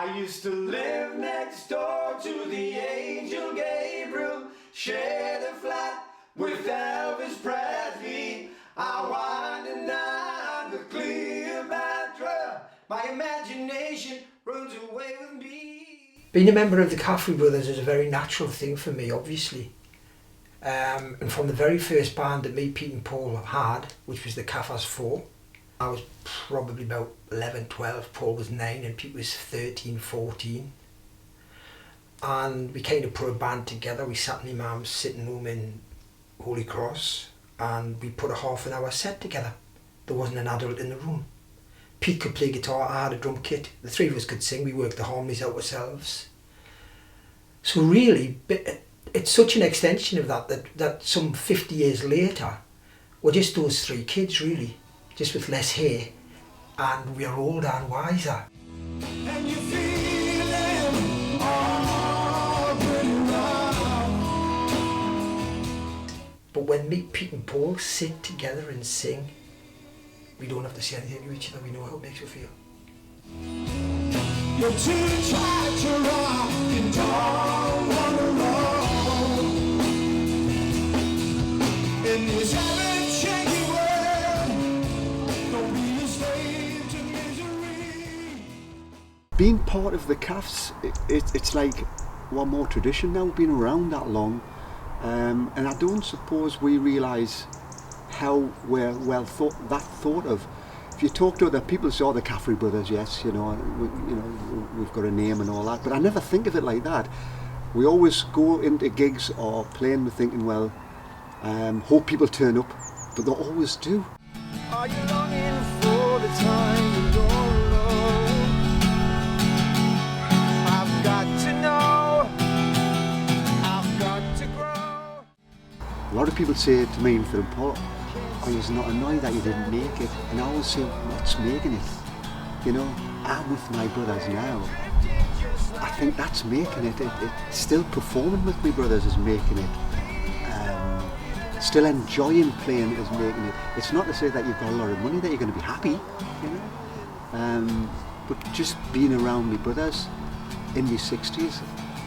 I used to live next door to the angel Gabriel, share the flat with Elvis Presley. I winding down the Cleopatra, my imagination runs away with me. Being a member of the Caffrey Brothers is a very natural thing for me, obviously. And from the very first band that me, Pete and Paul had, which was the Caffers 4, I was probably about 11, 12, Paul was 9 and Pete was 13, 14. And we kind of put a band together. We sat in my mum's sitting room in Holy Cross and we put a half an hour set together. There wasn't an adult in the room. Pete could play guitar, I had a drum kit. The three of us could sing, we worked the harmonies out ourselves. So really, it's such an extension of that some 50 years later, we're just those three kids really, just with less hair, and we're older and wiser. And you feel them all around. But when me, Pete and Paul sit together and sing, we don't have to say anything to each other, we know how it makes you feel. You're too tired to rock and don't wanna roll in this ever-changing world. Don't be a slave to misery. Being part of the Caffs, it's like one more tradition now, been around that long, and I don't suppose we realise how well thought of. If you talk to other people, say, oh, the Caffrey Brothers, yes, we've got a name and all that, but I never think of it like that. We always go into gigs or playing with thinking, well, hope people turn up, but they always do. Are you longing for the time when you're alone? I've got to know, I've got to grow. A lot of people say to me, for Paul, oh, you're not annoyed that you didn't make it, and I always say, what's making it? I'm with my brothers now. I think that's making it. It's still performing with my brothers is making it. Still enjoying playing is making it. It's not to say that you've got a lot of money that you're going to be happy, but just being around my brothers in my 60s,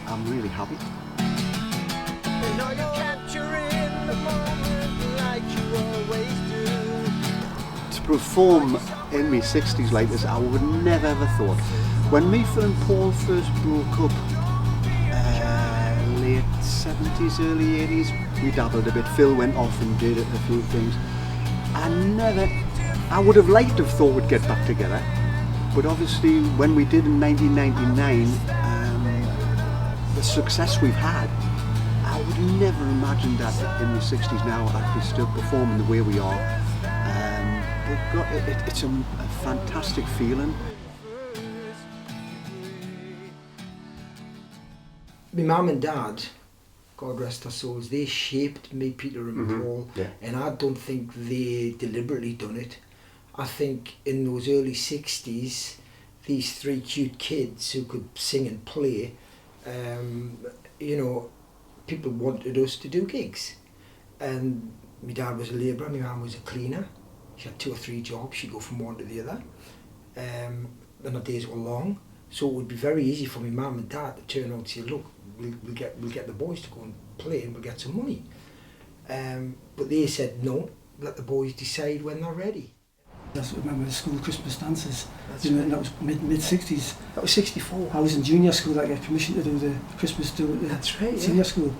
I'm really happy. And are you capturing the moment like you always do? To perform in my 60s like this, I would never ever thought. When me, Phil and Paul first broke up, late 70s, early 80s, we dabbled a bit. Phil went off and did a few things. I would have liked to have thought we'd get back together, but obviously when we did in 1999, the success we've had, I would never imagine that in the 60s now I'd be still performing the way we are. It's a fantastic feeling. My mum and dad, God rest their souls, they shaped me, Peter and Paul, and I don't think they deliberately done it. I think in those early 60s, these three cute kids who could sing and play, people wanted us to do gigs. And my dad was a labourer, my mum was a cleaner. She had 2 or 3 jobs, she'd go from one to the other. And her days were long, so it would be very easy for my mum and dad to turn around and say, look, we'll get the boys to go and play and we'll get some money. But they said no, let the boys decide when they're ready. I remember the school Christmas dances, Right. that was mid-60s. That was 64. I was in junior school, I got permission to do the Christmas That's right, senior school.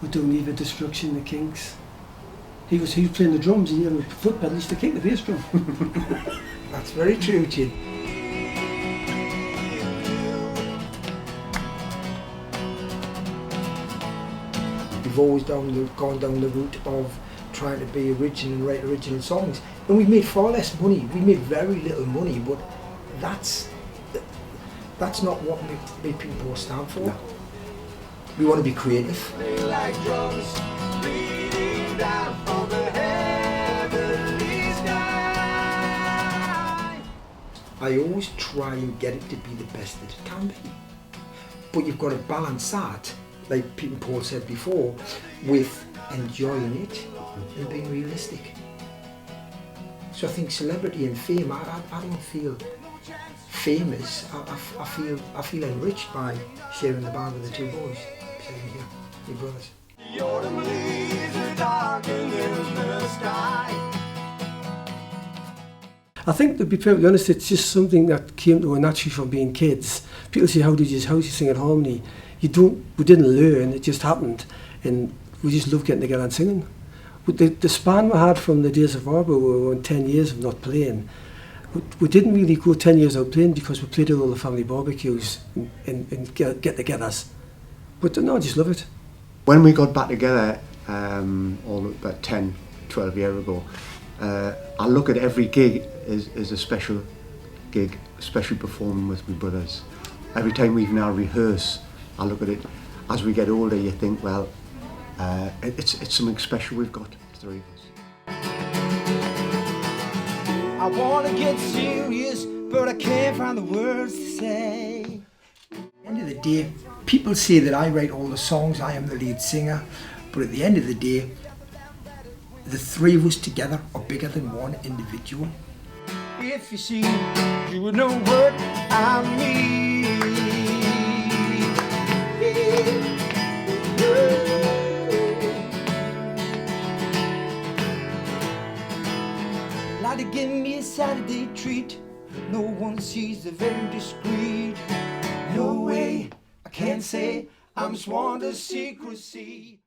We're doing Eva Destruction, the Kinks. He was playing the drums and with foot pedal, he used to kick the bass drum. That's very true, Jim. We've always gone down the route of trying to be original and write original songs. And we've made far less money. We made very little money, but that's not what we people stand for. No. We want to be creative. Like drums beating down from the heavenly sky. I always try and get it to be the best that it can be. But you've got to balance that, like Pete and Paul said before, with enjoying it and being realistic. So I think celebrity and fame, I don't feel famous, I feel enriched by sharing the band with the two boys sitting here, my brothers. The autumn leaves are darkening in the sky. I think, to be perfectly honest, it's just something that came to us naturally from being kids. People say, how did you sing at harmony? We didn't learn, it just happened. And we just loved getting together and singing. With the span we had from the days of Wardle, we were on 10 years of not playing. We didn't really go 10 years out playing because we played at all the family barbecues and get-togethers. But no, I just love it. When we got back together, about 10, 12 years ago, I look at every gig as a special gig, especially performing with my brothers. Every time we now rehearse, I look at it. As we get older, you think, well, it's something special we've got, the three of us. I wanna get serious, but I can't find the words to say. At the end of the day, people say that I write all the songs, I am the lead singer, but at the end of the day, the three of us together are bigger than one individual. If you see, you would know what I mean. Like to give me a Saturday treat. No one sees the very discreet. No way, I can't say I'm sworn to secrecy.